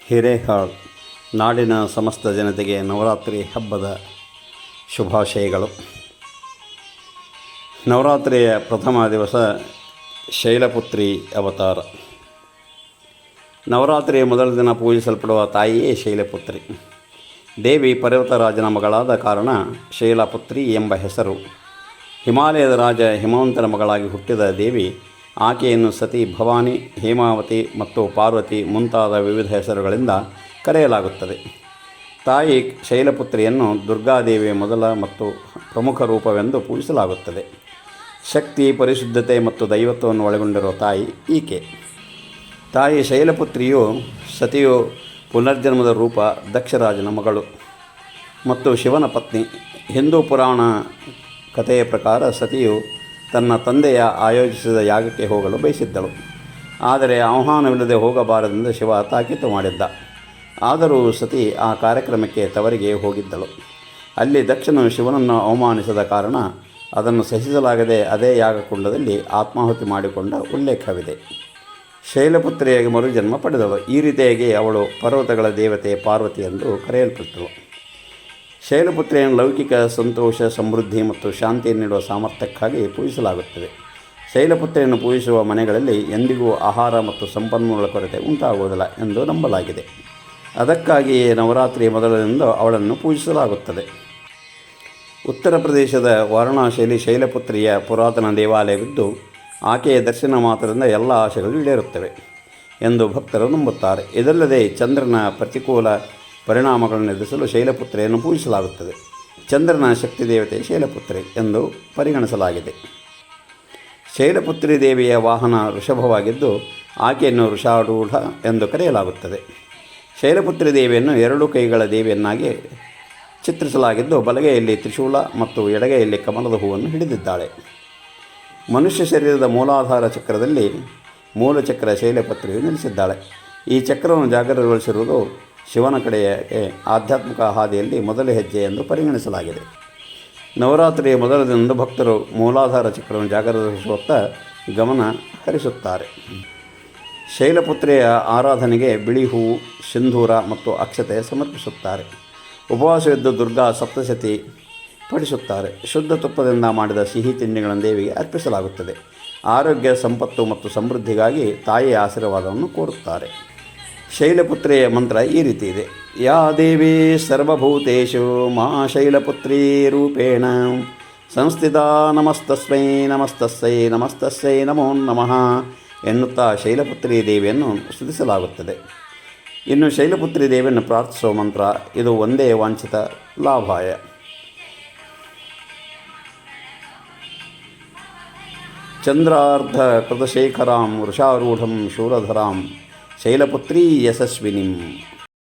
ಹಿರೇಹಾಳ್ ನಾಡಿನ ಸಮಸ್ತ ಜನತೆಗೆ ನವರಾತ್ರಿ ಹಬ್ಬದ ಶುಭಾಶಯಗಳು. ನವರಾತ್ರಿಯ ಪ್ರಥಮ ದಿವಸ ಶೈಲಪುತ್ರಿ ಅವತಾರ. ನವರಾತ್ರಿಯ ಮೊದಲ ದಿನ ಪೂಜಿಸಲ್ಪಡುವ ತಾಯಿಯೇ ಶೈಲಪುತ್ರಿ. ದೇವಿ ಪರ್ವತರಾಜನ ಮಗಳಾದ ಕಾರಣ ಶೈಲಪುತ್ರಿ ಎಂಬ ಹೆಸರು. ಹಿಮಾಲಯದ ರಾಜ ಹಿಮವಂತನ ಮಗಳಾಗಿ ಹುಟ್ಟಿದ ದೇವಿ ಆಕೆಯನ್ನು ಸತಿ, ಭವಾನಿ, ಹೇಮಾವತಿ ಮತ್ತು ಪಾರ್ವತಿ ಮುಂತಾದ ವಿವಿಧ ಹೆಸರುಗಳಿಂದ ಕರೆಯಲಾಗುತ್ತದೆ. ತಾಯಿ ಶೈಲಪುತ್ರಿಯನ್ನು ದುರ್ಗಾದೇವಿಯ ಮೊದಲ ಮತ್ತು ಪ್ರಮುಖ ರೂಪವೆಂದು ಪೂಜಿಸಲಾಗುತ್ತದೆ. ಶಕ್ತಿ, ಪರಿಶುದ್ಧತೆ ಮತ್ತು ದೈವತ್ವವನ್ನು ಒಳಗೊಂಡಿರುವ ತಾಯಿ ಈಕೆ. ತಾಯಿ ಶೈಲಪುತ್ರಿಯು ಸತಿಯು ಪುನರ್ಜನ್ಮದ ರೂಪ, ದಕ್ಷರಾಜನ ಮಗಳು ಮತ್ತು ಶಿವನ ಪತ್ನಿ. ಹಿಂದೂ ಪುರಾಣ ಕಥೆಯ ಪ್ರಕಾರ ಸತಿಯು ತನ್ನ ತಂದೆಯ ಆಯೋಜಿಸಿದ ಯಾಗಕ್ಕೆ ಹೋಗಲು ಬಯಸಿದ್ದಳು. ಆದರೆ ಆಹ್ವಾನವಿಲ್ಲದೆ ಹೋಗಬಾರದೆಂದು ಶಿವ ತಾಕೀತು ಮಾಡಿದ್ದ. ಆದರೂ ಸತಿ ಆ ಕಾರ್ಯಕ್ರಮಕ್ಕೆ ತವರಿಗೆ ಹೋಗಿದ್ದಳು. ಅಲ್ಲಿ ದಕ್ಷನು ಶಿವನನ್ನು ಅವಮಾನಿಸಿದ ಕಾರಣ ಅದನ್ನು ಸಹಿಸಲಾಗದೆ ಅದೇ ಯಾಗಕುಂಡದಲ್ಲಿ ಆತ್ಮಾಹುತಿ ಮಾಡಿಕೊಂಡ ಉಲ್ಲೇಖವಿದೆ. ಶೈಲಪುತ್ರಿಯಾಗಿ ಮರುಜನ್ಮ ಪಡೆದಳು. ಈ ರೀತಿಯಾಗಿ ಅವಳು ಪರ್ವತಗಳ ದೇವತೆ ಪಾರ್ವತಿ ಎಂದು ಕರೆಯಲ್ಪಟ್ಟಳು. ಶೈಲಪುತ್ರಿಯನ್ನು ಲೌಕಿಕ ಸಂತೋಷ, ಸಮೃದ್ಧಿ ಮತ್ತು ಶಾಂತಿ ನೀಡುವ ಸಾಮರ್ಥ್ಯಕ್ಕಾಗಿ ಪೂಜಿಸಲಾಗುತ್ತದೆ. ಶೈಲಪುತ್ರಿಯನ್ನು ಪೂಜಿಸುವ ಮನೆಗಳಲ್ಲಿ ಎಂದಿಗೂ ಆಹಾರ ಮತ್ತು ಸಂಪನ್ಮೂಲ ಕೊರತೆ ಉಂಟಾಗುವುದಿಲ್ಲ ಎಂದು ನಂಬಲಾಗಿದೆ. ಅದಕ್ಕಾಗಿಯೇ ನವರಾತ್ರಿಯ ಮೊದಲಿನಿಂದ ಅವಳನ್ನು ಪೂಜಿಸಲಾಗುತ್ತದೆ. ಉತ್ತರ ಪ್ರದೇಶದ ವಾರಣಾಸಿಯಲ್ಲಿ ಶೈಲಪುತ್ರಿಯ ಪುರಾತನ ದೇವಾಲಯವಿದ್ದು ಆಕೆಯ ದರ್ಶನ ಮಾತ್ರದಿಂದ ಎಲ್ಲ ಆಶೆಗಳು ಈಡೇರುತ್ತವೆ ಎಂದು ಭಕ್ತರು ನಂಬುತ್ತಾರೆ. ಇದಲ್ಲದೆ ಚಂದ್ರನ ಪ್ರತಿಕೂಲ ಪರಿಣಾಮಗಳನ್ನು ಎದುರಿಸಲು ಶೈಲಪುತ್ರಿಯನ್ನು ಪೂಜಿಸಲಾಗುತ್ತದೆ. ಚಂದ್ರನ ಶಕ್ತಿ ದೇವತೆ ಶೈಲಪುತ್ರಿ ಎಂದು ಪರಿಗಣಿಸಲಾಗಿದೆ. ಶೈಲಪುತ್ರಿ ದೇವಿಯ ವಾಹನ ವೃಷಭವಾಗಿದ್ದು ಆಕೆಯನ್ನು ವೃಷಾರೂಢ ಎಂದು ಕರೆಯಲಾಗುತ್ತದೆ. ಶೈಲಪುತ್ರಿ ದೇವಿಯನ್ನು 2 ಕೈಗಳ ದೇವಿಯನ್ನಾಗಿ ಚಿತ್ರಿಸಲಾಗಿದ್ದು ಬಲಗೈಯಲ್ಲಿ ತ್ರಿಶೂಲ ಮತ್ತು ಎಡಗೈಯಲ್ಲಿ ಕಮಲದ ಹೂವನ್ನು ಹಿಡಿದಿದ್ದಾಳೆ. ಮನುಷ್ಯ ಶರೀರದ ಮೂಲಾಧಾರ ಚಕ್ರದಲ್ಲಿ ಮೂಲಚಕ್ರ ಶೈಲಪುತ್ರಿಯು ನಿಲ್ಲಿಸಿದ್ದಾಳೆ. ಈ ಚಕ್ರವನ್ನು ಜಾಗೃತಗೊಳಿಸಿರುವುದು ಶಿವನ ಕಡೆಯ ಆಧ್ಯಾತ್ಮಿಕ ಹಾದಿಯಲ್ಲಿ ಮೊದಲ ಹೆಜ್ಜೆ ಎಂದು ಪರಿಗಣಿಸಲಾಗಿದೆ. ನವರಾತ್ರಿಯ ಮೊದಲ ದಿನದಂದು ಭಕ್ತರು ಮೂಲಾಧಾರ ಚಕ್ರವನ್ನು ಜಾಗೃತಗೊಳಿಸುವತ್ತ ಗಮನ ಹರಿಸುತ್ತಾರೆ. ಶೈಲಪುತ್ರಿಯ ಆರಾಧನೆಗೆ ಬಿಳಿ ಹೂವು, ಸಿಂಧೂರ ಮತ್ತು ಅಕ್ಷತೆ ಸಮರ್ಪಿಸುತ್ತಾರೆ. ಉಪವಾಸವಿದ್ದು ದುರ್ಗಾ ಸಪ್ತಶತಿ ಪಠಿಸುತ್ತಾರೆ. ಶುದ್ಧ ತುಪ್ಪದಿಂದ ಮಾಡಿದ ಸಿಹಿ ತಿಂಡಿಗಳನ್ನು ದೇವಿಗೆ ಅರ್ಪಿಸಲಾಗುತ್ತದೆ. ಆರೋಗ್ಯ, ಸಂಪತ್ತು ಮತ್ತು ಸಮೃದ್ಧಿಗಾಗಿ ತಾಯಿಯ ಆಶೀರ್ವಾದವನ್ನು ಕೋರುತ್ತಾರೆ. ಶೈಲಪುತ್ರಿಯ ಮಂತ್ರ ಈ ರೀತಿ ಇದೆ: ಯಾ ದೇವಿ ಸರ್ವಭೂತೇಷು ಮಾ ಶೈಲಪುತ್ರೀ ರೂಪೇಣ ಸಂಸ್ಥಿತಾ ನಮಸ್ತಸ್ಮೈ ನಮಸ್ತಸ್ಸೈ ನಮಸ್ತಸ್ಸೈ ನಮೋ ನಮಃ ಎನ್ನುತ್ತಾ ಶೈಲಪುತ್ರಿ ದೇವಿಯನ್ನು ಸ್ತುತಿಸಲಾಗುತ್ತದೆ. ಇನ್ನು ಶೈಲಪುತ್ರಿ ದೇವಿಯನ್ನು ಪ್ರಾರ್ಥಿಸುವ ಮಂತ್ರ ಇದು ಒಂದೇ ವಾಂಛಿತ ಲಾಭಾಯ. ಚಂದ್ರಾರ್ಧ ಕೃತಶೇಖರಾಂ ವೃಷಾರೂಢಂ ಶೂರಧರಾಂ ಶೈಲಪುತ್ರೀ ಯಶಸ್ವಿನಿಂ.